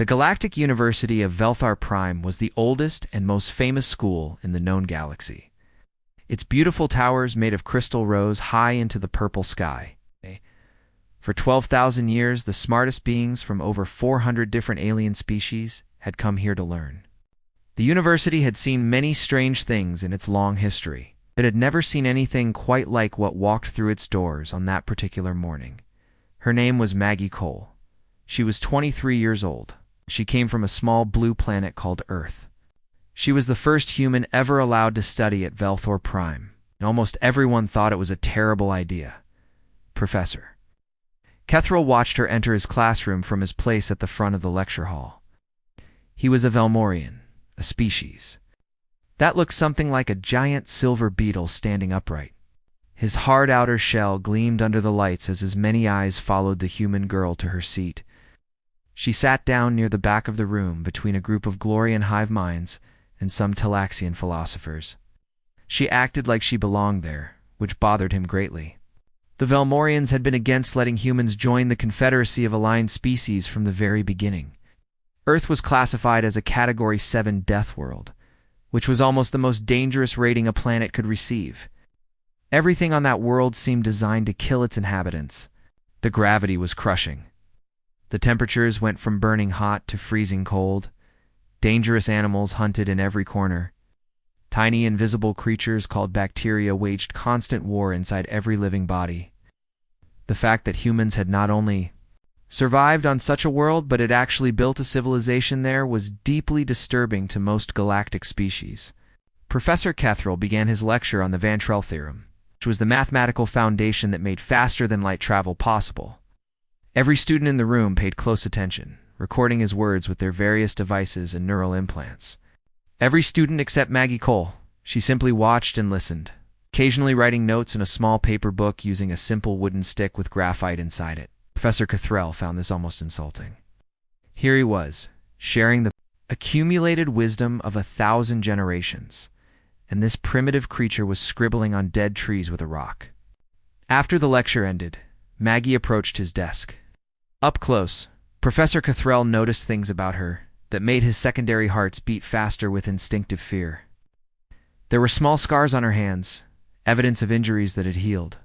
The Galactic University of Velthar Prime was the oldest and most famous school in the known galaxy. Its beautiful towers made of crystal rose high into the purple sky. For 12,000 years, the smartest beings from over 400 different alien species had come here to learn. The university had seen many strange things in its long history. It had never seen anything quite like what walked through its doors on that particular morning. Her name was Maggie Cole. She was 23 years old. She came from a small blue planet called Earth. She was the first human ever allowed to study at Velthar Prime. Almost everyone thought it was a terrible idea. Professor Kethril watched her enter his classroom from his place at the front of the lecture hall. He was a Velmorian, a species that looked something like a giant silver beetle standing upright. His hard outer shell gleamed under the lights as his many eyes followed the human girl to her seat. She sat down near the back of the room between a group of Glorian hive minds and some Talaxian philosophers. She acted like she belonged there, which bothered him greatly. The Velmorians had been against letting humans join the Confederacy of Aligned Species from the very beginning. Earth was classified as a Category 7 death world, which was almost the most dangerous rating a planet could receive. Everything on that world seemed designed to kill its inhabitants. The gravity was crushing. The temperatures went from burning hot to freezing cold. Dangerous animals hunted in every corner. Tiny invisible creatures called bacteria waged constant war inside every living body. The fact that humans had not only survived on such a world but had actually built a civilization there was deeply disturbing to most galactic species. Professor Kethril began his lecture on the Van Trell theorem, which was the mathematical foundation that made faster-than-light travel possible. Every student in the room paid close attention, recording his words with their various devices and neural implants. Every student except Maggie Cole. She simply watched and listened, occasionally writing notes in a small paper book using a simple wooden stick with graphite inside it. Professor Kethril found this almost insulting. Here he was, sharing the accumulated wisdom of 1,000 generations, and this primitive creature was scribbling on dead trees with a rock. After the lecture ended, Maggie approached his desk. Up close, Professor Kethril noticed things about her that made his secondary hearts beat faster with instinctive fear. There were small scars on her hands, evidence of injuries that had healed.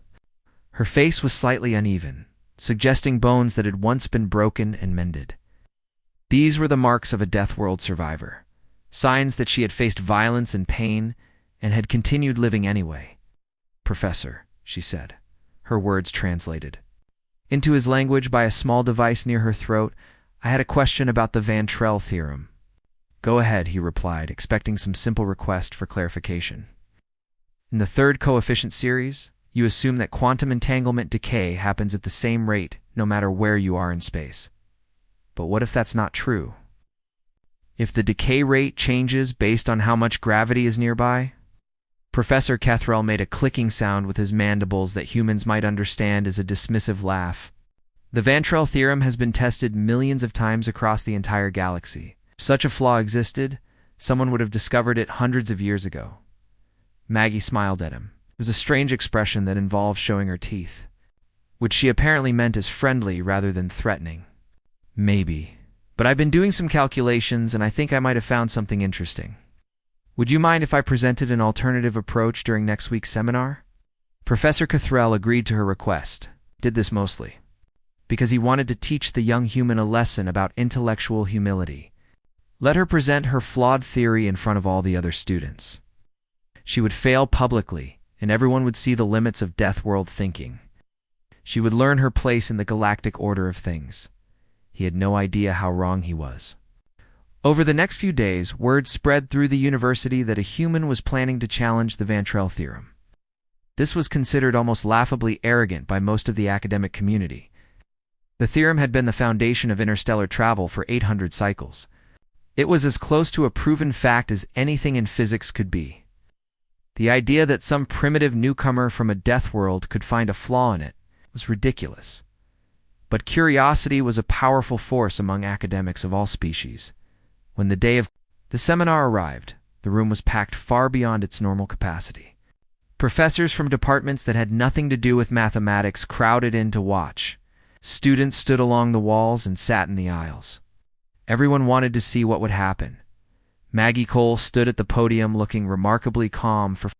Her face was slightly uneven, suggesting bones that had once been broken and mended. These were the marks of a Deathworld survivor, signs that she had faced violence and pain and had continued living anyway. "Professor," she said, her words translated into his language by a small device near her throat, "I had a question about the Van Trell theorem." "Go ahead," he replied, expecting some simple request for clarification. In the third coefficient series, you assume that quantum entanglement decay happens at the same rate no matter where you are in space. But what if that's not true? If the decay rate changes based on how much gravity is nearby? Professor Kethril made a clicking sound with his mandibles that humans might understand as a dismissive laugh. The Van Trell theorem has been tested millions of times across the entire galaxy. If such a flaw existed, someone would have discovered it hundreds of years ago. Maggie smiled at him. It was a strange expression that involved showing her teeth, which she apparently meant as friendly rather than threatening. "Maybe. But I've been doing some calculations and I think I might have found something interesting. Would you mind if I presented an alternative approach during next week's seminar?" Professor Kethril agreed to her request. Did this mostly because he wanted to teach the young human a lesson about intellectual humility. Let her present her flawed theory in front of all the other students. She would fail publicly, and everyone would see the limits of Deathworld thinking. She would learn her place in the galactic order of things. He had no idea how wrong he was. Over the next few days, word spread through the university that a human was planning to challenge the Van Trell theorem. This was considered almost laughably arrogant by most of the academic community. The theorem had been the foundation of interstellar travel for 800 cycles. It was as close to a proven fact as anything in physics could be. The idea that some primitive newcomer from a death world could find a flaw in it was ridiculous. But curiosity was a powerful force among academics of all species. When the day of the seminar arrived, the room was packed far beyond its normal capacity. Professors from departments that had nothing to do with mathematics crowded in to watch. Students stood along the walls and sat in the aisles. Everyone wanted to see what would happen. Maggie Cole stood at the podium looking remarkably calm for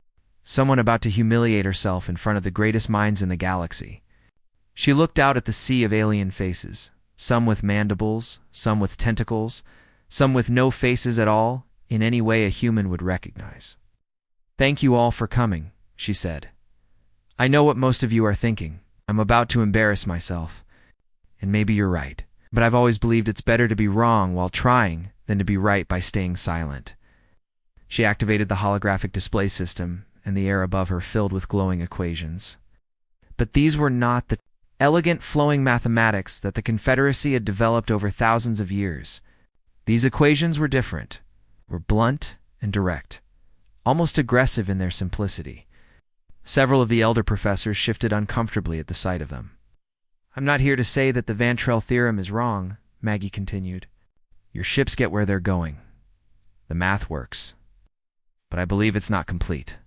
someone about to humiliate herself in front of the greatest minds in the galaxy. She looked out at the sea of alien faces, some with mandibles, some with tentacles, some with no faces at all, in any way a human would recognize. "Thank you all for coming," she said. "I know what most of you are thinking. I'm about to embarrass myself. And maybe you're right. But I've always believed it's better to be wrong while trying than to be right by staying silent." She activated the holographic display system, and the air above her filled with glowing equations. But these were not the elegant flowing mathematics that the Confederacy had developed over thousands of years. These equations were different, were blunt and direct, almost aggressive in their simplicity. Several of the elder professors shifted uncomfortably at the sight of them. "I'm not here to say that the Van Trell theorem is wrong," Maggie continued. "Your ships get where they're going. The math works. But I believe it's not complete.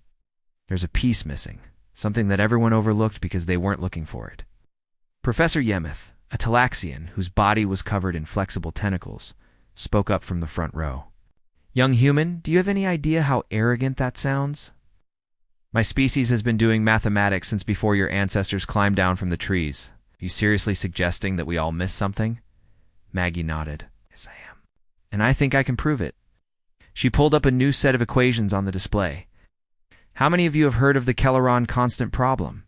There's a piece missing, something that everyone overlooked because they weren't looking for it." Professor Yemeth, a Talaxian whose body was covered in flexible tentacles, spoke up from the front row. "Young human, do you have any idea how arrogant that sounds? My species has been doing mathematics since before your ancestors climbed down from the trees. Are you seriously suggesting that we all missed something?" Maggie nodded. "Yes, I am. And I think I can prove it." She pulled up a new set of equations on the display. "How many of you have heard of the Kelleron constant problem?"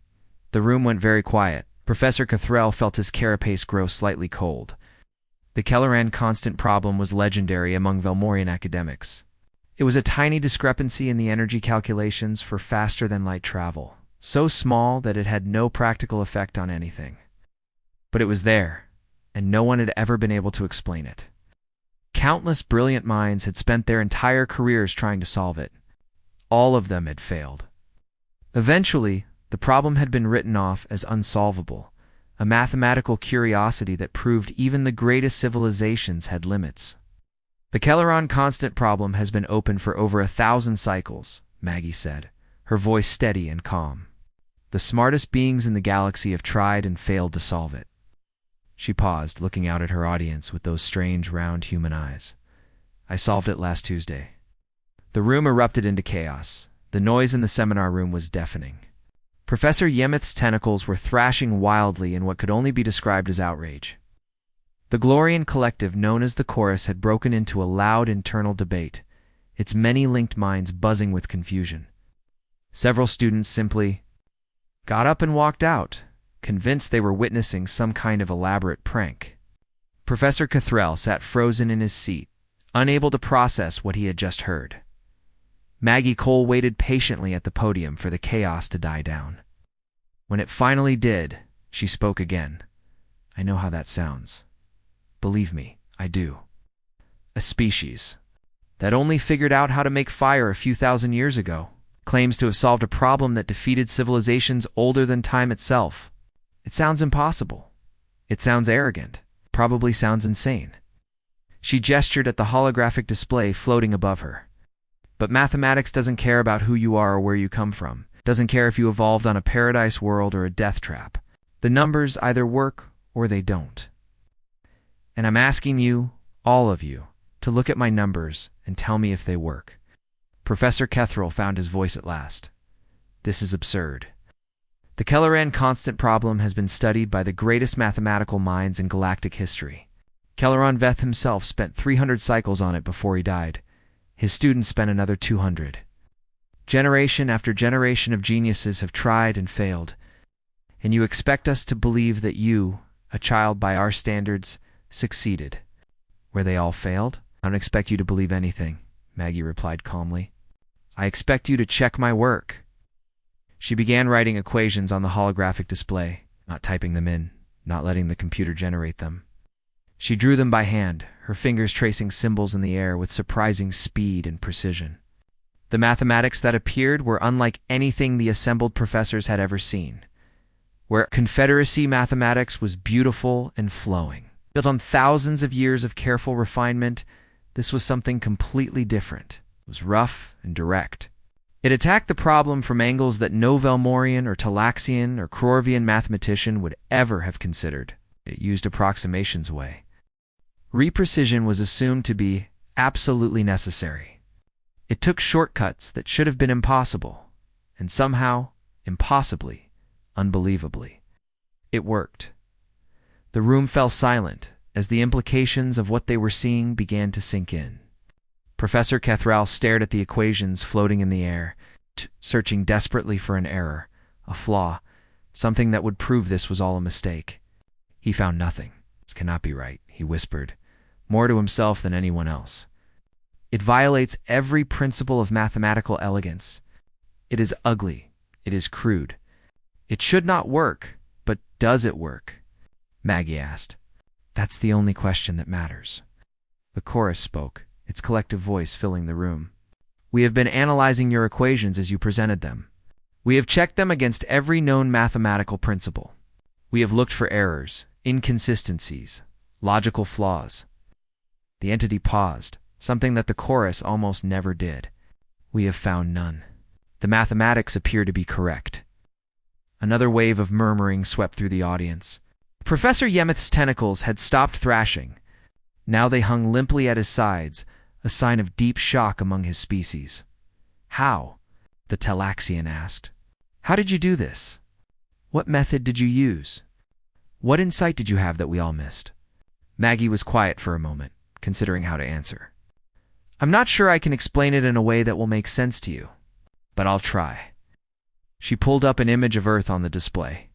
The room went very quiet. Professor Cathrell felt his carapace grow slightly cold. The Kelleran constant problem was legendary among Velmorian academics. It was a tiny discrepancy in the energy calculations for faster-than-light travel, so small that it had no practical effect on anything. But it was there, and no one had ever been able to explain it. Countless brilliant minds had spent their entire careers trying to solve it. All of them had failed. Eventually, the problem had been written off as unsolvable, a mathematical curiosity that proved even the greatest civilizations had limits. "The Kelleron constant problem has been open for over 1,000 cycles," Maggie said, her voice steady and calm. "The smartest beings in the galaxy have tried and failed to solve it." She paused, looking out at her audience with those strange, round human eyes. "I solved it last Tuesday." The room erupted into chaos. The noise in the seminar room was deafening. Professor Yemeth's tentacles were thrashing wildly in what could only be described as outrage. The Glorian collective known as the Chorus had broken into a loud internal debate, its many linked minds buzzing with confusion. Several students simply got up and walked out, convinced they were witnessing some kind of elaborate prank. Professor Cathrell sat frozen in his seat, unable to process what he had just heard. Maggie Cole waited patiently at the podium for the chaos to die down. When it finally did, she spoke again. "I know how that sounds. Believe me, I do. A species that only figured out how to make fire a few thousand years ago claims to have solved a problem that defeated civilizations older than time itself. It sounds impossible. It sounds arrogant. Probably sounds insane." She gestured at the holographic display floating above her. "But mathematics doesn't care about who you are or where you come from. Doesn't care if you evolved on a paradise world or a death trap. The numbers either work or they don't. And I'm asking you, all of you, to look at my numbers and tell me if they work." Professor Cathrell found his voice at last. "This is absurd. The Kelleran constant problem has been studied by the greatest mathematical minds in galactic history. Kelleron Veth himself spent 300 cycles on it before he died. His students spent another 200. Generation after generation of geniuses have tried and failed. And you expect us to believe that you, a child by our standards, succeeded, where they all failed? I don't expect you to believe anything," Maggie replied calmly. "I expect you to check my work." She began writing equations on the holographic display, not typing them in, not letting the computer generate them. She drew them by hand, her fingers tracing symbols in the air with surprising speed and precision. The mathematics that appeared were unlike anything the assembled professors had ever seen. Where Confederacy mathematics was beautiful and flowing, built on thousands of years of careful refinement, this was something completely different. It was rough and direct. It attacked the problem from angles that no Velmorian or Talaxian or Crorvian mathematician would ever have considered. It used approximations way, Reprecision was assumed to be absolutely necessary. It took shortcuts that should have been impossible, and somehow, impossibly, unbelievably, it worked. The room fell silent as the implications of what they were seeing began to sink in. Professor Kethral stared at the equations floating in the air, searching desperately for an error, a flaw, something that would prove this was all a mistake. He found nothing. "This cannot be right," he whispered, more to himself than anyone else. "It violates every principle of mathematical elegance. It is ugly. It is crude. It should not work, but does it work?" Maggie asked. "That's the only question that matters." The chorus spoke, its collective voice filling the room. "We have been analyzing your equations as you presented them. We have checked them against every known mathematical principle. We have looked for errors, inconsistencies, logical flaws." The entity paused, something that the chorus almost never did. "We have found none. The mathematics appear to be correct." Another wave of murmuring swept through the audience. Professor Yemeth's tentacles had stopped thrashing. Now they hung limply at his sides, a sign of deep shock among his species. "How?" the Telaxian asked. "How did you do this? What method did you use? What insight did you have that we all missed?" Maggie was quiet for a moment, considering how to answer. "I'm not sure I can explain it in a way that will make sense to you, but I'll try." She pulled up an image of Earth on the display.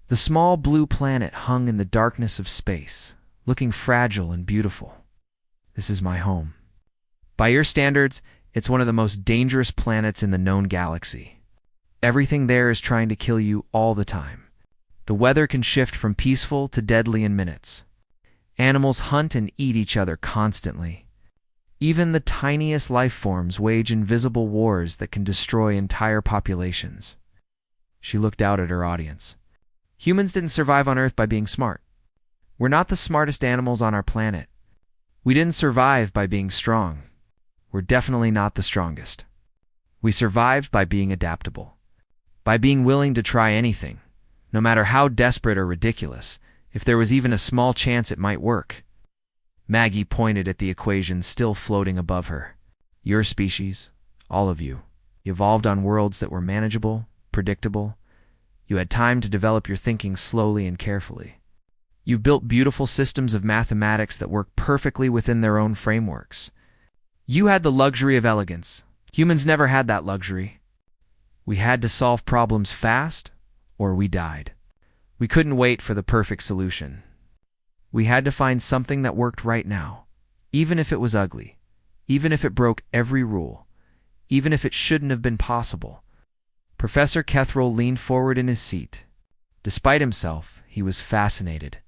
The small blue planet hung in the darkness of space, looking fragile and beautiful. "This is my home. By your standards, it's one of the most dangerous planets in the known galaxy. Everything there is trying to kill you all the time. The weather can shift from peaceful to deadly in minutes. Animals hunt and eat each other constantly. Even the tiniest life forms wage invisible wars that can destroy entire populations." She looked out at her audience. "Humans didn't survive on Earth by being smart. We're not the smartest animals on our planet. We didn't survive by being strong. We're definitely not the strongest. We survived by being adaptable, by being willing to try anything, no matter how desperate or ridiculous, if there was even a small chance it might work." Maggie pointed at the equations still floating above her. "Your species, all of you, evolved on worlds that were manageable, predictable. You had time to develop your thinking slowly and carefully. You've built beautiful systems of mathematics that work perfectly within their own frameworks. You had the luxury of elegance. Humans never had that luxury. We had to solve problems fast, or we died. We couldn't wait for the perfect solution. We had to find something that worked right now, even if it was ugly, even if it broke every rule, even if it shouldn't have been possible." Professor Kethral leaned forward in his seat. Despite himself, he was fascinated.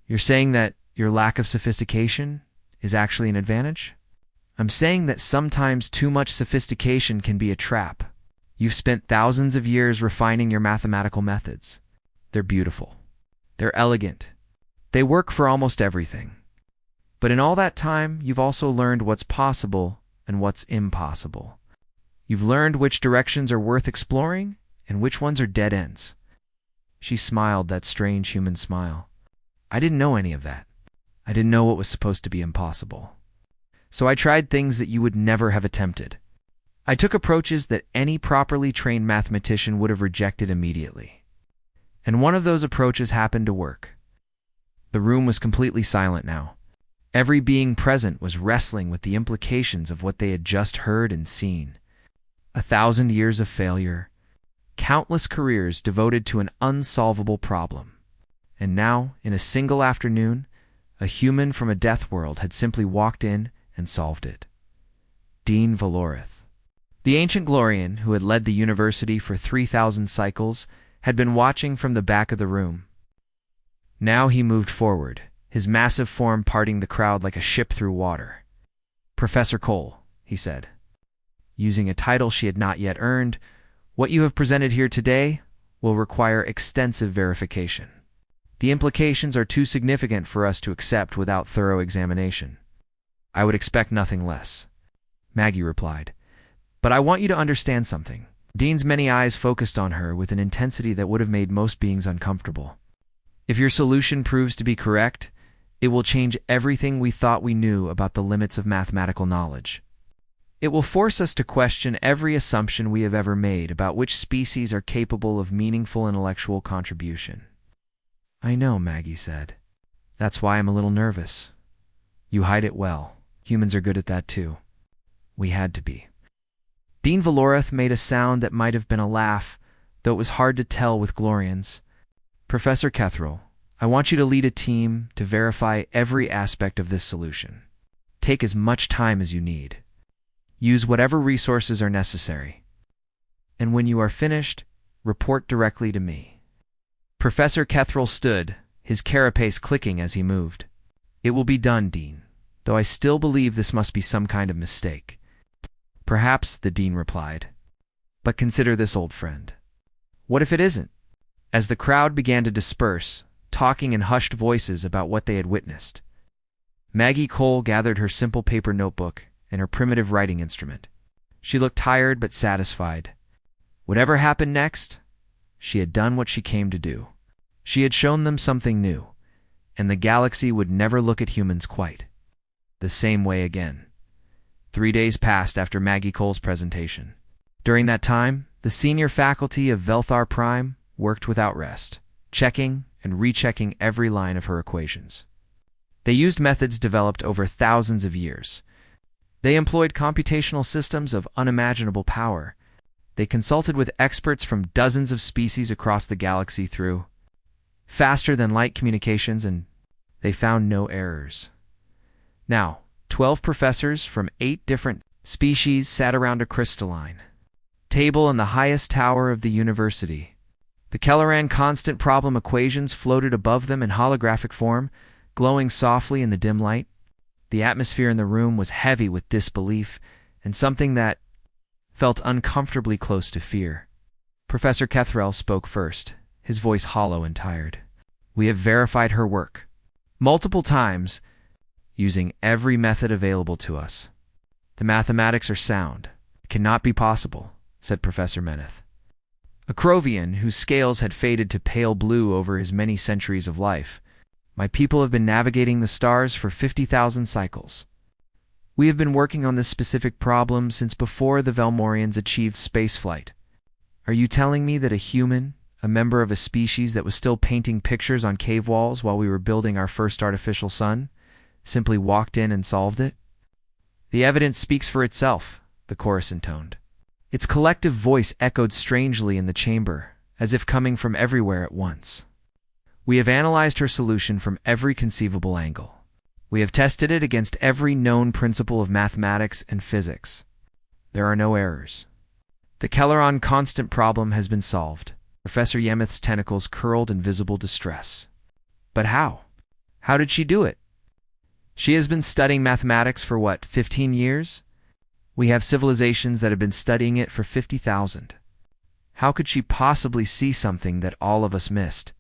"You're saying that your lack of sophistication is actually an advantage?" "I'm saying that sometimes too much sophistication can be a trap. You've spent thousands of years refining your mathematical methods. They're beautiful. They're elegant. They work for almost everything. But in all that time, you've also learned what's possible and what's impossible. You've learned which directions are worth exploring and which ones are dead ends." She smiled that strange human smile. "I didn't know any of that. I didn't know what was supposed to be impossible. So I tried things that you would never have attempted. I took approaches that any properly trained mathematician would have rejected immediately. And one of those approaches happened to work." The room was completely silent now. Every being present was wrestling with the implications of what they had just heard and seen. 1,000 years of failure, countless careers devoted to an unsolvable problem. And now, in a single afternoon, a human from a death world had simply walked in and solved it. Dean Valorith. The ancient Glorian, who had led the university for 3,000 cycles, had been watching from the back of the room. Now he moved forward, his massive form parting the crowd like a ship through water. "Professor Cole," he said, using a title she had not yet earned, "what you have presented here today will require extensive verification. The implications are too significant for us to accept without thorough examination." "I would expect nothing less," Maggie replied. "But I want you to understand something." Dean's many eyes focused on her with an intensity that would have made most beings uncomfortable. "If your solution proves to be correct, It will change everything we thought we knew about the limits of mathematical knowledge. It will force us to question every assumption we have ever made about which species are capable of meaningful intellectual contribution. I know, Maggie said. That's why I'm a little nervous. You hide it well. Humans are good at that too. We had to be. Dean Valorath made a sound that might have been a laugh, though it was hard to tell with Glorians. Professor Kethril, I want you to lead a team to verify every aspect of this solution. Take as much time as you need. Use whatever resources are necessary. And when you are finished, report directly to me. Professor Kethril stood, his carapace clicking as he moved. It will be done, Dean, though I still believe this must be some kind of mistake. Perhaps, the Dean replied. But consider this, old friend. What if it isn't? As the crowd began to disperse, talking in hushed voices about what they had witnessed, Maggie Cole gathered her simple paper notebook and her primitive writing instrument. She looked tired but satisfied. Whatever happened next, she had done what she came to do. She had shown them something new, and the galaxy would never look at humans quite the same way again. 3 days passed after Maggie Cole's presentation. During that time, the senior faculty of Velthar Prime worked without rest, checking and rechecking every line of her equations. They used methods developed over thousands of years. They employed computational systems of unimaginable power. They consulted with experts from dozens of species across the galaxy through faster-than-light communications, and they found no errors. Now, 12 professors from 8 different species sat around a crystalline table in the highest tower of the university. The Kelleran constant problem equations floated above them in holographic form, glowing softly in the dim light. The atmosphere in the room was heavy with disbelief and something that felt uncomfortably close to fear. Professor Kethril spoke first, his voice hollow and tired. We have verified her work multiple times, using every method available to us. The mathematics are sound. It cannot be possible, said Professor Meneth, a Krovian whose scales had faded to pale blue over his many centuries of life. My people have been navigating the stars for 50,000 cycles. We have been working on this specific problem since before the Velmorians achieved spaceflight. Are you telling me that a human, a member of a species that was still painting pictures on cave walls while we were building our first artificial sun, simply walked in and solved it? The evidence speaks for itself, the chorus intoned. Its collective voice echoed strangely in the chamber, as if coming from everywhere at once. We have analyzed her solution from every conceivable angle. We have tested it against every known principle of mathematics and physics. There are no errors. The Kelleran constant problem has been solved. Professor Yemeth's tentacles curled in visible distress. But how? How did she do it? She has been studying mathematics for what, 15 years? We have civilizations that have been studying it for 50,000. How could she possibly see something that all of us missed?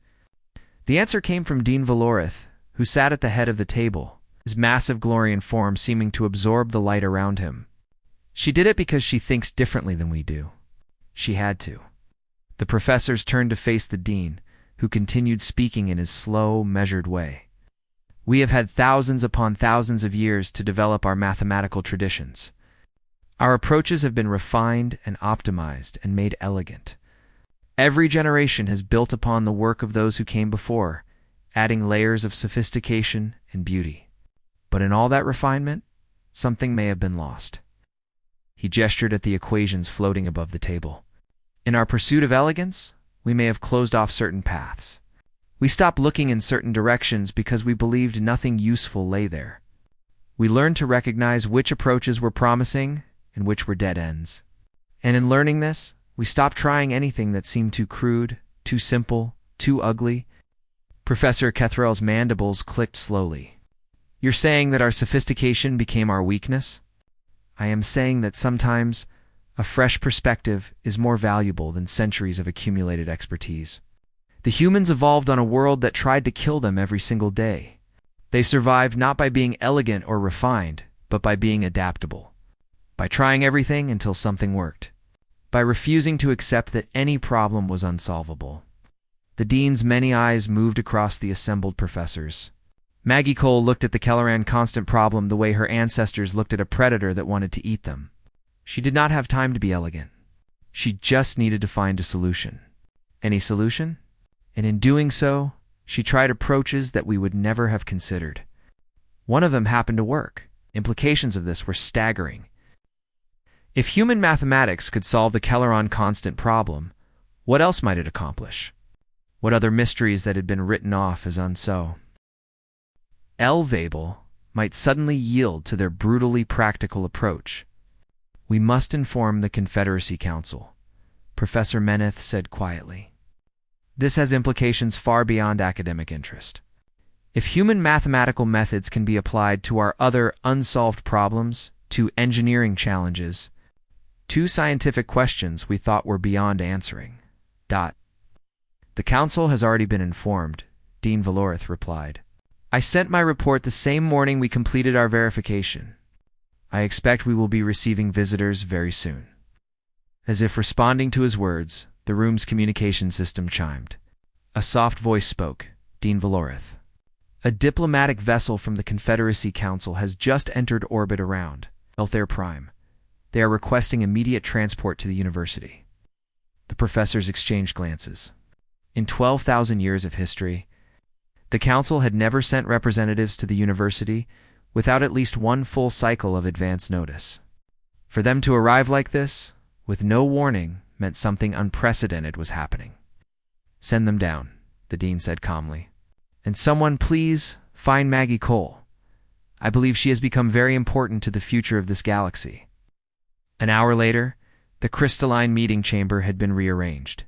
The answer came from Dean Valorath, who sat at the head of the table, his massive Glorian form seeming to absorb the light around him. She did it because she thinks differently than we do. She had to. The professors turned to face the dean, who continued speaking in his slow, measured way. We have had thousands upon thousands of years to develop our mathematical traditions. Our approaches have been refined and optimized and made elegant. Every generation has built upon the work of those who came before, adding layers of sophistication and beauty. But in all that refinement, something may have been lost. He gestured at the equations floating above the table. In our pursuit of elegance, we may have closed off certain paths. We stopped looking in certain directions because we believed nothing useful lay there. We learned to recognize which approaches were promising and which were dead ends. And in learning this, we stopped trying anything that seemed too crude, too simple, too ugly. Professor Kethril's mandibles clicked slowly. You're saying that our sophistication became our weakness? I am saying that sometimes a fresh perspective is more valuable than centuries of accumulated expertise. The humans evolved on a world that tried to kill them every single day. They survived not by being elegant or refined, but by being adaptable. By trying everything until something worked. By refusing to accept that any problem was unsolvable. The dean's many eyes moved across the assembled professors. Maggie Cole looked at the Kelleran constant problem the way her ancestors looked at a predator that wanted to eat them. She did not have time to be elegant. She just needed to find a solution. Any solution? And in doing so, she tried approaches that we would never have considered. One of them happened to work. Implications of this were staggering. If human mathematics could solve the Kelleran constant problem, what else might it accomplish? What other mysteries that had been written off as unso? Vabel might suddenly yield to their brutally practical approach. We must inform the Confederacy Council, Professor Meneth said quietly. This has implications far beyond academic interest. If human mathematical methods can be applied to our other unsolved problems, to engineering challenges, to scientific questions we thought were beyond answering. The council has already been informed, Dean Valorith replied. I sent my report the same morning we completed our verification. I expect we will be receiving visitors very soon. As if responding to his words, the room's communication system chimed. A soft voice spoke, Dean Valorith. A diplomatic vessel from the Confederacy Council has just entered orbit around Althair Prime. They are requesting immediate transport to the university. The professors exchanged glances. In 12,000 years of history, the council had never sent representatives to the university without at least one full cycle of advance notice. For them to arrive like this, with no warning, meant something unprecedented was happening. Send them down, the dean said calmly. And someone please find Maggie Cole. I believe she has become very important to the future of this galaxy. An hour later, the crystalline meeting chamber had been rearranged.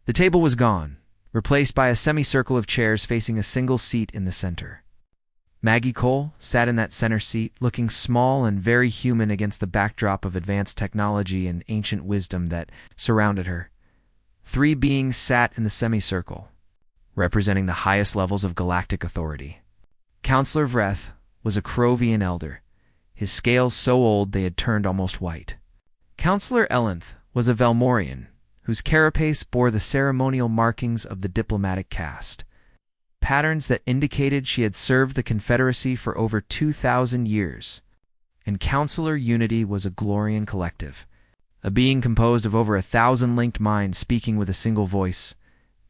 The table was gone, replaced by a semicircle of chairs facing a single seat in the center. Maggie Cole sat in that center seat, looking small and very human against the backdrop of advanced technology and ancient wisdom that surrounded her. Three beings sat in the semicircle, representing the highest levels of galactic authority. Counselor Vreth was a Krovian elder, his scales so old they had turned almost white. Counselor Elenth was a Velmorian, whose carapace bore the ceremonial markings of the diplomatic caste, patterns that indicated she had served the Confederacy for over 2,000 years. And Counselor Unity was a Glorian collective, a being composed of over 1,000 linked minds speaking with a single voice.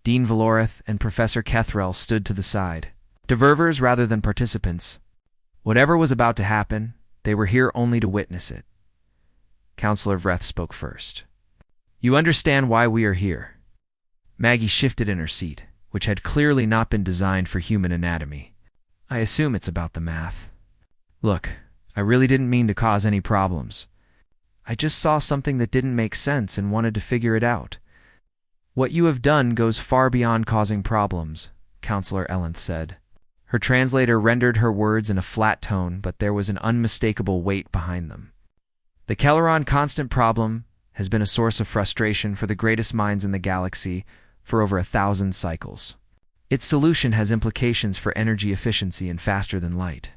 Dean Valorith and Professor Kethrel stood to the side, diververs rather than participants. Whatever was about to happen, they were here only to witness it. Counselor Vreth spoke first. You understand why we are here. Maggie shifted in her seat, which had clearly not been designed for human anatomy. I assume it's about the math. Look, I really didn't mean to cause any problems. I just saw something that didn't make sense and wanted to figure it out. What you have done goes far beyond causing problems, Counselor Elenth said. Her translator rendered her words in a flat tone, but there was an unmistakable weight behind them. The Kelleran constant problem has been a source of frustration for the greatest minds in the galaxy for over 1,000 cycles. Its solution has implications for energy efficiency and faster than light.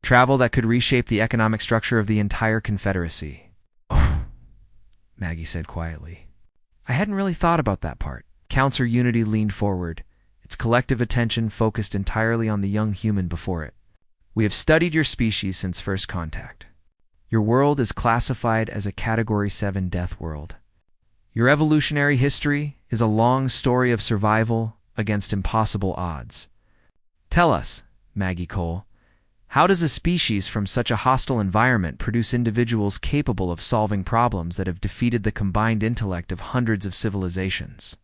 Travel that could reshape the economic structure of the entire Confederacy. Oh, Maggie said quietly. I hadn't really thought about that part. Counselor Unity leaned forward, its collective attention focused entirely on the young human before it. We have studied your species since first contact. Your world is classified as a Category 7 death world. Your evolutionary history is a long story of survival against impossible odds. Tell us, Maggie Cole, how does a species from such a hostile environment produce individuals capable of solving problems that have defeated the combined intellect of hundreds of civilizations?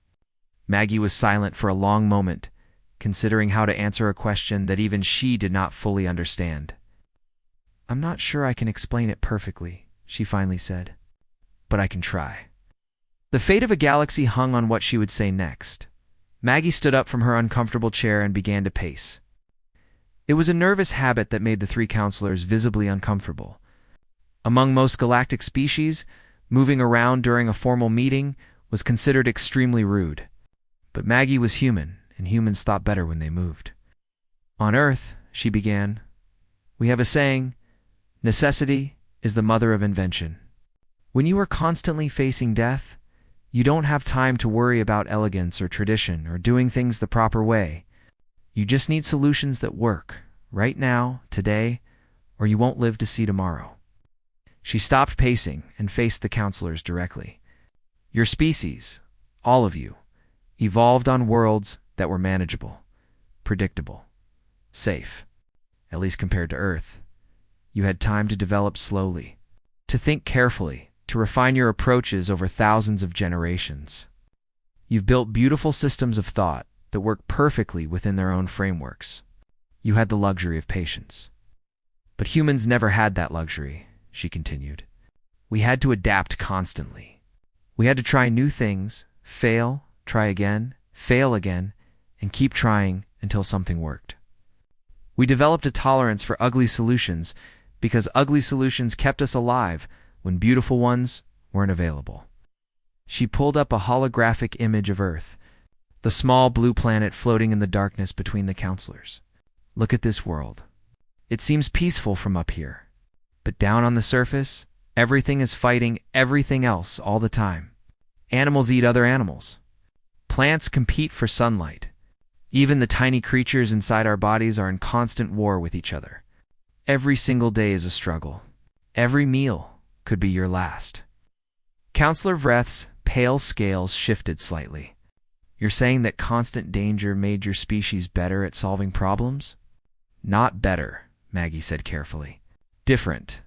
Maggie was silent for a long moment, considering how to answer a question that even she did not fully understand. I'm not sure I can explain it perfectly, she finally said, but I can try. The fate of a galaxy hung on what she would say next. Maggie stood up from her uncomfortable chair and began to pace. It was a nervous habit that made the three counselors visibly uncomfortable. Among most galactic species, moving around during a formal meeting was considered extremely rude. But Maggie was human, and humans thought better when they moved. On Earth, she began, we have a saying, necessity is the mother of invention. When you are constantly facing death, you don't have time to worry about elegance or tradition or doing things the proper way. You just need solutions that work, right now, today, or you won't live to see tomorrow. She stopped pacing and faced the counselors directly. Your species, all of you, evolved on worlds that were manageable, predictable, safe, at least compared to Earth. You had time to develop slowly, to think carefully, to refine your approaches over thousands of generations. You've built beautiful systems of thought that work perfectly within their own frameworks. You had the luxury of patience. But humans never had that luxury, she continued. We had to adapt constantly. We had to try new things, fail, try again, fail again, and keep trying until something worked. We developed a tolerance for ugly solutions because ugly solutions kept us alive when beautiful ones weren't available. She pulled up a holographic image of Earth, the small blue planet floating in the darkness between the counselors. Look at this world. It seems peaceful from up here, but down on the surface, everything is fighting everything else all the time. Animals eat other animals. Plants compete for sunlight. Even the tiny creatures inside our bodies are in constant war with each other. Every single day is a struggle. Every meal could be your last. Counselor Vreth's pale scales shifted slightly. You're saying that constant danger made your species better at solving problems? Not better, Maggie said carefully. Different.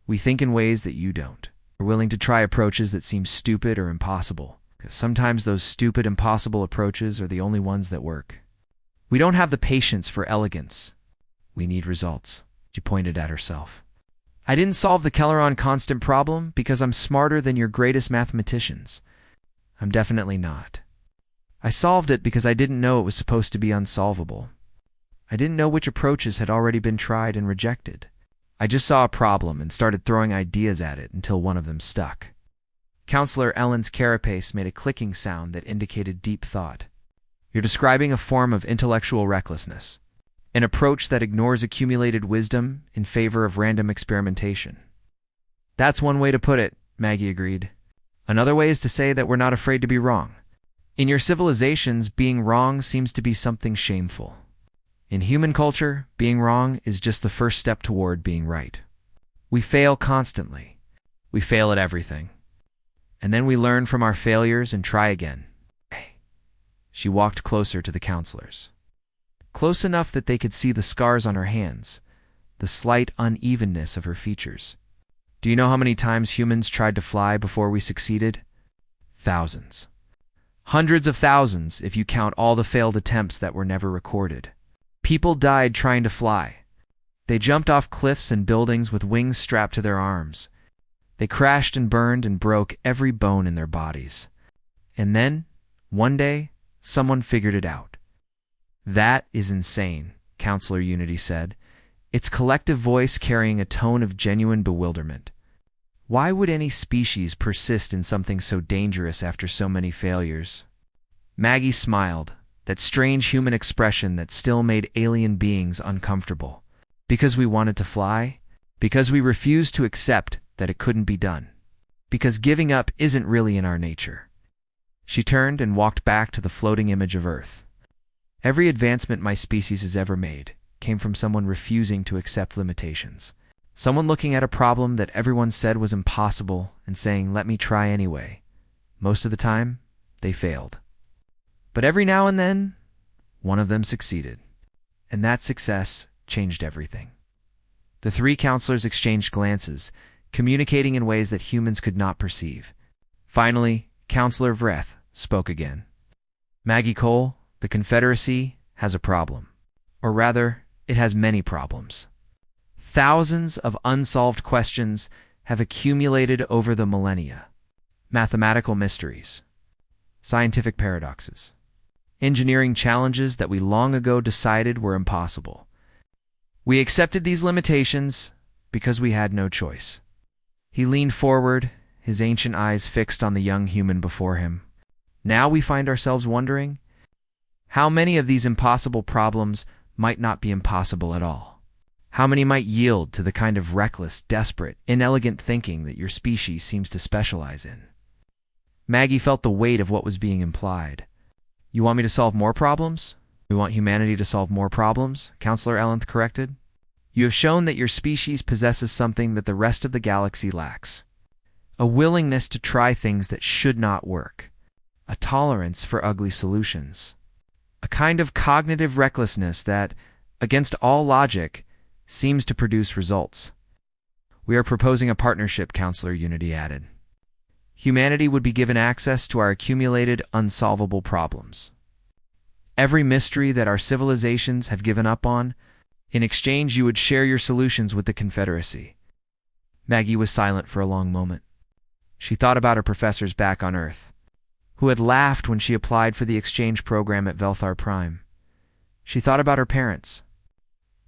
We think in ways that you don't. We're willing to try approaches that seem stupid or impossible, because sometimes those stupid, impossible approaches are the only ones that work. We don't have the patience for elegance. We need results. She pointed at herself. I didn't solve the Kelleron constant problem because I'm smarter than your greatest mathematicians. I'm definitely not. I solved it because I didn't know it was supposed to be unsolvable. I didn't know which approaches had already been tried and rejected. I just saw a problem and started throwing ideas at it until one of them stuck. Counselor Ellen's carapace made a clicking sound that indicated deep thought. You're describing a form of intellectual recklessness, an approach that ignores accumulated wisdom in favor of random experimentation. That's one way to put it, Maggie agreed. Another way is to say that we're not afraid to be wrong. In your civilizations, being wrong seems to be something shameful. In human culture, being wrong is just the first step toward being right. We fail constantly. We fail at everything. And then we learn from our failures and try again. She walked closer to the counselors. Close enough that they could see the scars on her hands, the slight unevenness of her features. Do you know how many times humans tried to fly before we succeeded? Thousands. Hundreds of thousands if you count all the failed attempts that were never recorded. People died trying to fly. They jumped off cliffs and buildings with wings strapped to their arms. They crashed and burned and broke every bone in their bodies. And then, one day, someone figured it out. That is insane, Counselor Unity said, its collective voice carrying a tone of genuine bewilderment. Why would any species persist in something so dangerous after so many failures? Maggie smiled, that strange human expression that still made alien beings uncomfortable. Because we wanted to fly? Because we refused to accept that it couldn't be done? Because giving up isn't really in our nature? She turned and walked back to the floating image of Earth. Every advancement my species has ever made came from someone refusing to accept limitations. Someone looking at a problem that everyone said was impossible and saying, "Let me try anyway." Most of the time, they failed. But every now and then, one of them succeeded. And that success changed everything. The three counselors exchanged glances, communicating in ways that humans could not perceive. Finally, Counselor Vreth spoke again. Maggie Cole, the Confederacy has a problem. Or rather, it has many problems. Thousands of unsolved questions have accumulated over the millennia. Mathematical mysteries, scientific paradoxes, engineering challenges that we long ago decided were impossible. We accepted these limitations because we had no choice. He leaned forward, his ancient eyes fixed on the young human before him. Now we find ourselves wondering, how many of these impossible problems might not be impossible at all? How many might yield to the kind of reckless, desperate, inelegant thinking that your species seems to specialize in? Maggie felt the weight of what was being implied. You want me to solve more problems? We want humanity to solve more problems, Counselor Ellenth corrected. You have shown that your species possesses something that the rest of the galaxy lacks. A willingness to try things that should not work. A tolerance for ugly solutions. A kind of cognitive recklessness that, against all logic, seems to produce results. We are proposing a partnership, Counselor Unity added. Humanity would be given access to our accumulated, unsolvable problems. Every mystery that our civilizations have given up on, in exchange you would share your solutions with the Confederacy. Maggie was silent for a long moment. She thought about her professors back on Earth, who had laughed when she applied for the exchange program at Velthar Prime. She thought about her parents,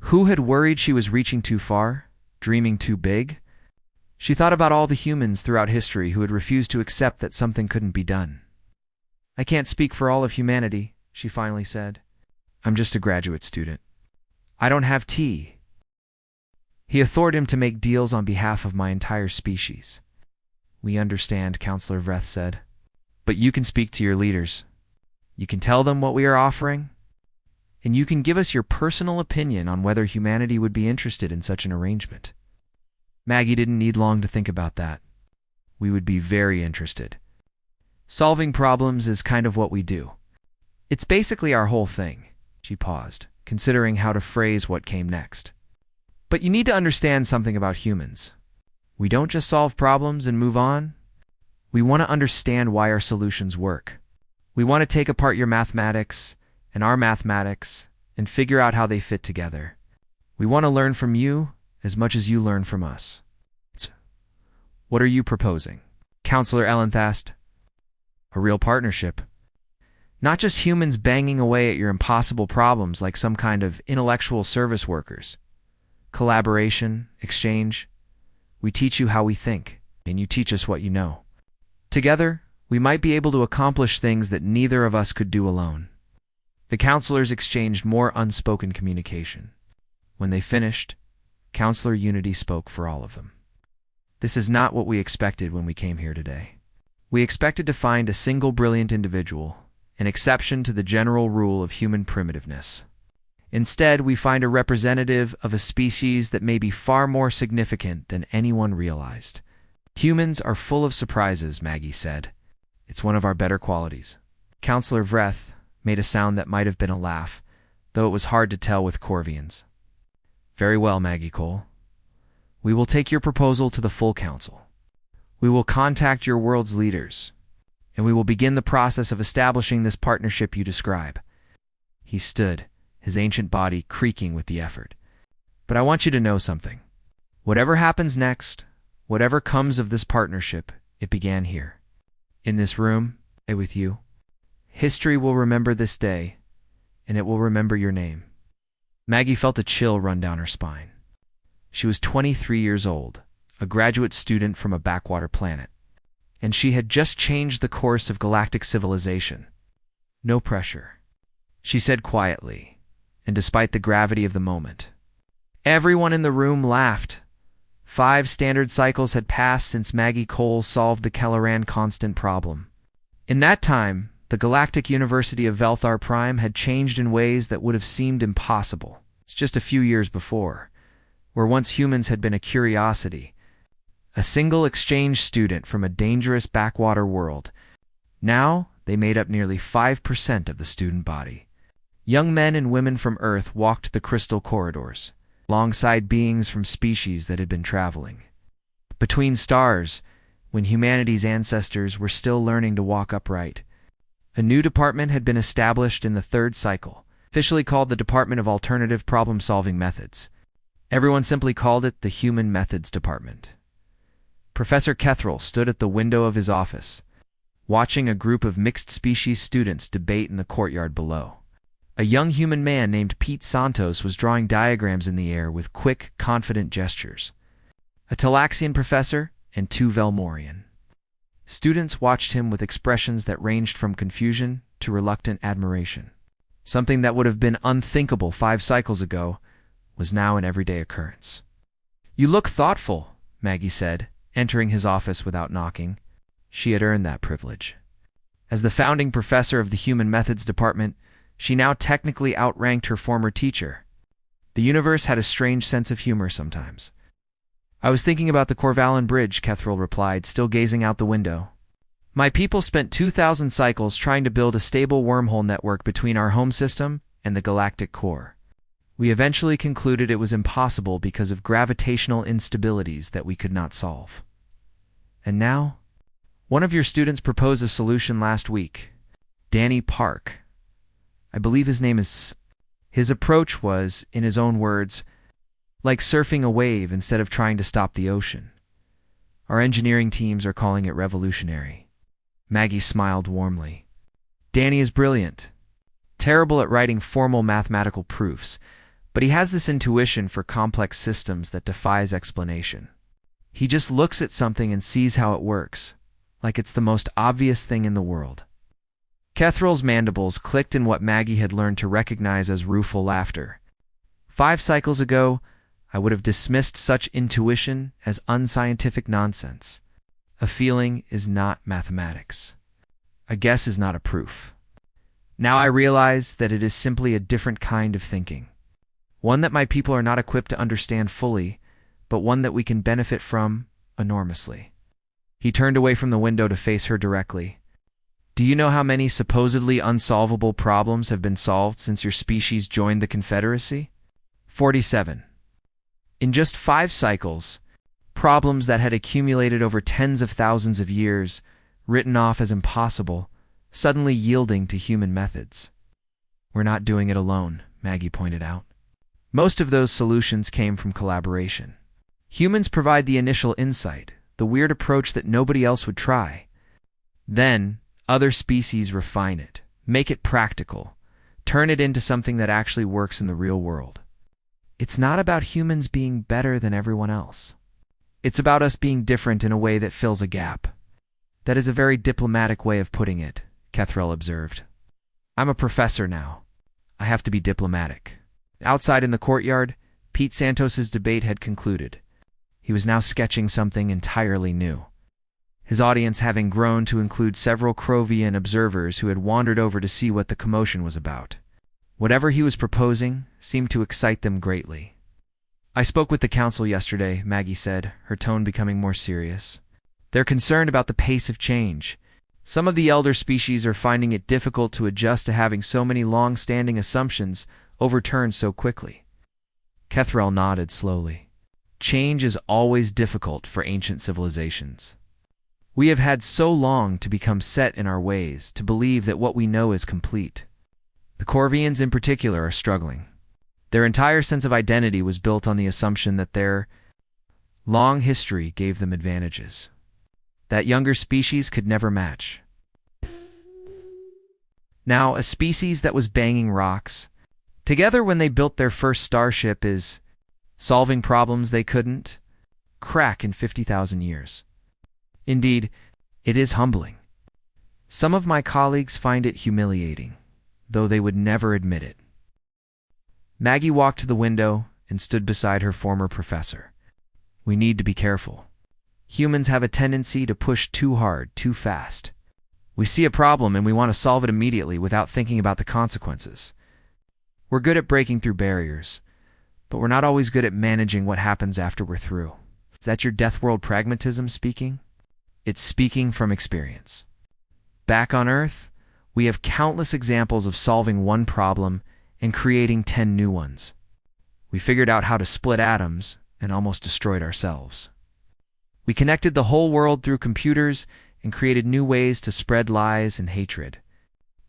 who had worried she was reaching too far, dreaming too big. She thought about all the humans throughout history who had refused to accept that something couldn't be done. I can't speak for all of humanity, she finally said. I'm just a graduate student. I don't have tea. He authorizated him to make deals on behalf of my entire species. We understand, Counselor Vreth said. But you can speak to your leaders. You can tell them what we are offering, and you can give us your personal opinion on whether humanity would be interested in such an arrangement. Maggie didn't need long to think about that. We would be very interested. Solving problems is kind of what we do. It's basically our whole thing. She paused, considering how to phrase what came next. But you need to understand something about humans. We don't just solve problems and move on. We want to understand why our solutions work. We want to take apart your mathematics and our mathematics and figure out how they fit together. We want to learn from you as much as you learn from us. What are you proposing? Counselor Ellenth asked. A real partnership. Not just humans banging away at your impossible problems like some kind of intellectual service workers. Collaboration, exchange. We teach you how we think, and you teach us what you know. Together, we might be able to accomplish things that neither of us could do alone. The counselors exchanged more unspoken communication. When they finished, Counselor Unity spoke for all of them. This is not what we expected when we came here today. We expected to find a single brilliant individual, an exception to the general rule of human primitiveness. Instead, we find a representative of a species that may be far more significant than anyone realized. Humans are full of surprises, Maggie said. It's one of our better qualities. Counselor Vreth made a sound that might have been a laugh, though it was hard to tell with Corvians. Very well, Maggie Cole. We will take your proposal to the full council. We will contact your world's leaders, and we will begin the process of establishing this partnership you describe. He stood, his ancient body creaking with the effort. But I want you to know something. Whatever happens next, whatever comes of this partnership, it began here. In this room, with you. History will remember this day, and it will remember your name. Maggie felt a chill run down her spine. She was 23 years old, a graduate student from a backwater planet, and she had just changed the course of galactic civilization. No pressure, she said quietly, and despite the gravity of the moment. Everyone in the room laughed. 5 standard cycles had passed since Maggie Cole solved the Kelleran constant problem. In that time, the Galactic University of Velthar Prime had changed in ways that would have seemed impossible. It's just a few years before, where once humans had been a curiosity, a single exchange student from a dangerous backwater world. Now, they made up nearly 5% of the student body. Young men and women from Earth walked the crystal corridors, alongside beings from species that had been traveling between stars, when humanity's ancestors were still learning to walk upright. A new department had been established in the 3rd cycle, officially called the Department of Alternative Problem-Solving Methods. Everyone simply called it the Human Methods Department. Professor Kethrel stood at the window of his office, watching a group of mixed-species students debate in the courtyard below. A young human man named Pete Santos was drawing diagrams in the air with quick, confident gestures. A Talaxian professor and 2 Velmorian. Students watched him with expressions that ranged from confusion to reluctant admiration. Something that would have been unthinkable 5 cycles ago was now an everyday occurrence. "You look thoughtful," Maggie said, entering his office without knocking. She had earned that privilege. As the founding professor of the Human Methods Department, She now technically outranked her former teacher. The universe had a strange sense of humor sometimes. I was thinking about the Corvalin Bridge, Kethril replied, still gazing out the window. My people spent 2,000 cycles trying to build a stable wormhole network between our home system and the galactic core. We eventually concluded it was impossible because of gravitational instabilities that we could not solve. And now? One of your students proposed a solution last week. Danny Park. I believe his name is... His approach was, in his own words, like surfing a wave instead of trying to stop the ocean. Our engineering teams are calling it revolutionary. Maggie smiled warmly. Danny is brilliant. Terrible at writing formal mathematical proofs, but he has this intuition for complex systems that defies explanation. He just looks at something and sees how it works, like it's the most obvious thing in the world. Kethril's mandibles clicked in what Maggie had learned to recognize as rueful laughter. 5 cycles ago, I would have dismissed such intuition as unscientific nonsense. A feeling is not mathematics. A guess is not a proof. Now I realize that it is simply a different kind of thinking. One that my people are not equipped to understand fully, but one that we can benefit from enormously. He turned away from the window to face her directly. Do you know how many supposedly unsolvable problems have been solved since your species joined the Confederacy? 47. In just 5 cycles, problems that had accumulated over tens of thousands of years, written off as impossible, suddenly yielding to human methods. We're not doing it alone, Maggie pointed out. Most of those solutions came from collaboration. Humans provide the initial insight, the weird approach that nobody else would try. Then, other species refine it, make it practical, turn it into something that actually works in the real world. It's not about humans being better than everyone else. It's about us being different in a way that fills a gap. That is a very diplomatic way of putting it, Kethril observed. I'm a professor now. I have to be diplomatic. Outside in the courtyard, Pete Santos's debate had concluded. He was now sketching something entirely new. His audience having grown to include several Krovian observers who had wandered over to see what the commotion was about. Whatever he was proposing seemed to excite them greatly. I spoke with the council yesterday, Maggie said, her tone becoming more serious. They're concerned about the pace of change. Some of the elder species are finding it difficult to adjust to having so many long-standing assumptions overturned so quickly. Kethril nodded slowly. Change is always difficult for ancient civilizations. We have had so long to become set in our ways, to believe that what we know is complete. The Corvians in particular are struggling. Their entire sense of identity was built on the assumption that their long history gave them advantages that younger species could never match. Now, a species that was banging rocks, together when they built their first starship, is solving problems they couldn't crack in 50,000 years. Indeed, it is humbling. Some of my colleagues find it humiliating, though they would never admit it. Maggie walked to the window and stood beside her former professor. We need to be careful. Humans have a tendency to push too hard, too fast. We see a problem and we want to solve it immediately without thinking about the consequences. We're good at breaking through barriers, but we're not always good at managing what happens after we're through. Is that your Deathworld pragmatism speaking? It's speaking from experience. Back on Earth, we have countless examples of solving one problem and creating 10 new ones. We figured out how to split atoms and almost destroyed ourselves. We connected the whole world through computers and created new ways to spread lies and hatred.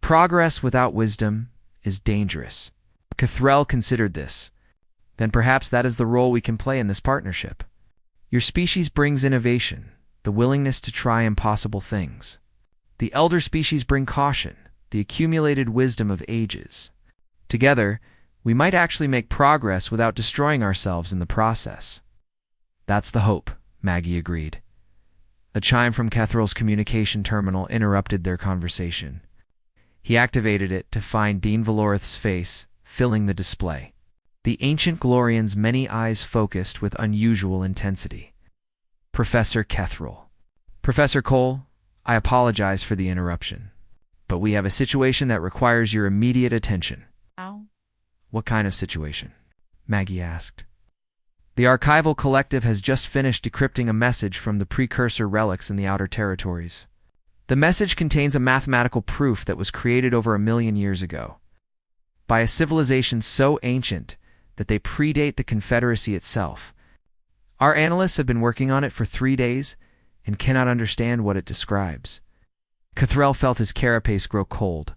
Progress without wisdom is dangerous. Kethril considered this. Then perhaps that is the role we can play in this partnership. Your species brings innovation, the willingness to try impossible things. The elder species bring caution, the accumulated wisdom of ages. Together, we might actually make progress without destroying ourselves in the process. That's the hope, Maggie agreed. A chime from Kethril's communication terminal interrupted their conversation. He activated it to find Dean Valorith's face filling the display. The ancient Glorian's many eyes focused with unusual intensity. Professor Kethril. Professor Cole, I apologize for the interruption. but we have a situation that requires your immediate attention. Ow. What kind of situation? Maggie asked. The archival collective has just finished decrypting a message from the precursor relics in the Outer Territories. The message contains a mathematical proof that was created over 1,000,000 years ago by a civilization so ancient that they predate the Confederacy itself. Our analysts have been working on it for 3 days and cannot understand what it describes. Cathrell felt his carapace grow cold.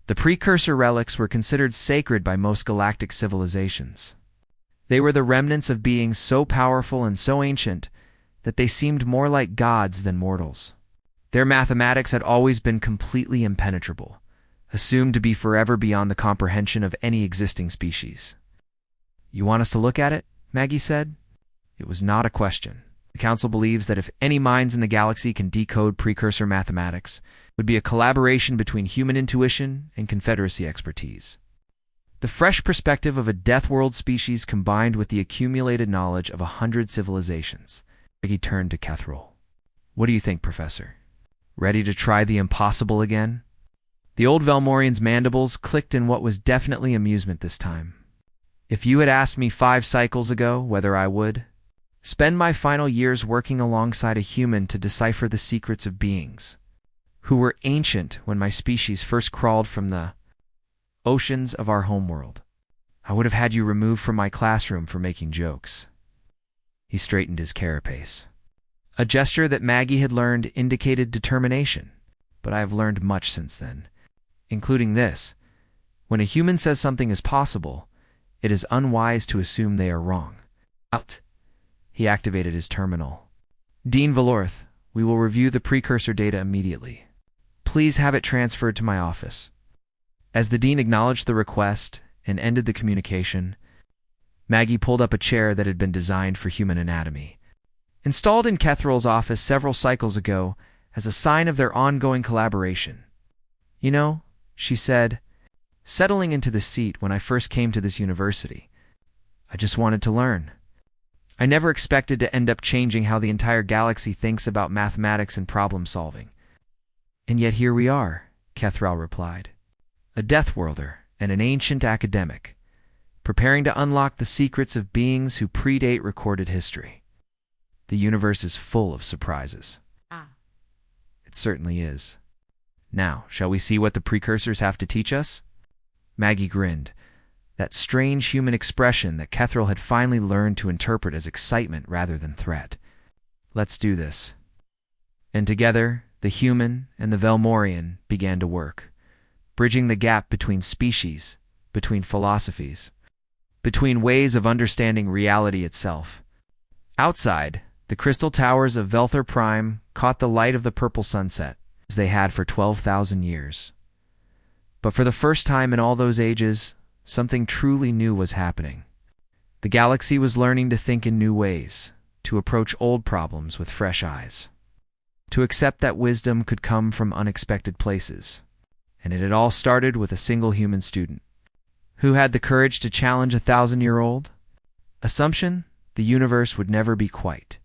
The precursor relics were considered sacred by most galactic civilizations. They were the remnants of beings so powerful and so ancient that they seemed more like gods than mortals. Their mathematics had always been completely impenetrable, assumed to be forever beyond the comprehension of any existing species. You want us to look at it? Maggie said. It was not a question. The Council believes that if any minds in the galaxy can decode precursor mathematics, it would be a collaboration between human intuition and Confederacy expertise. The fresh perspective of a Deathworld species combined with the accumulated knowledge of 100 civilizations. Maggie turned to Cathrell. What do you think, Professor? Ready to try the impossible again? The old Velmorian's mandibles clicked in what was definitely amusement this time. If you had asked me 5 cycles ago whether I would spend my final years working alongside a human to decipher the secrets of beings who were ancient when my species first crawled from the oceans of our homeworld, I would have had you removed from my classroom for making jokes. He straightened his carapace. A gesture that Maggie had learned indicated determination, but I have learned much since then, including this. When a human says something is possible, it is unwise to assume they are wrong. Out. He activated his terminal. Dean Valorth, we will review the precursor data immediately. Please have it transferred to my office. As the Dean acknowledged the request and ended the communication, Maggie pulled up a chair that had been designed for human anatomy. Installed in Cathrell's office several cycles ago as a sign of their ongoing collaboration. You know, she said, settling into the seat when I first came to this university, I just wanted to learn. I never expected to end up changing how the entire galaxy thinks about mathematics and problem solving. And yet here we are, Cathrell replied. A Deathworlder and an ancient academic, preparing to unlock the secrets of beings who predate recorded history. The universe is full of surprises. It certainly is. Now, shall we see what the precursors have to teach us? Maggie grinned, that strange human expression that Cathrell had finally learned to interpret as excitement rather than threat. Let's do this. And together, the human and the Velmorian began to work, bridging the gap between species, between philosophies, between ways of understanding reality itself. Outside, the crystal towers of Velthar Prime caught the light of the purple sunset, as they had for 12,000 years. But for the first time in all those ages, something truly new was happening. The galaxy was learning to think in new ways, to approach old problems with fresh eyes, to accept that wisdom could come from unexpected places. And it had all started with a single human student, who had the courage to challenge a 1,000-year-old assumption the universe would never be quite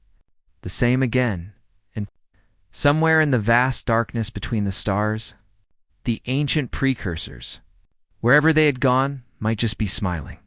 the same again. And somewhere in the vast darkness between the stars, the ancient precursors, wherever they had gone, might just be smiling.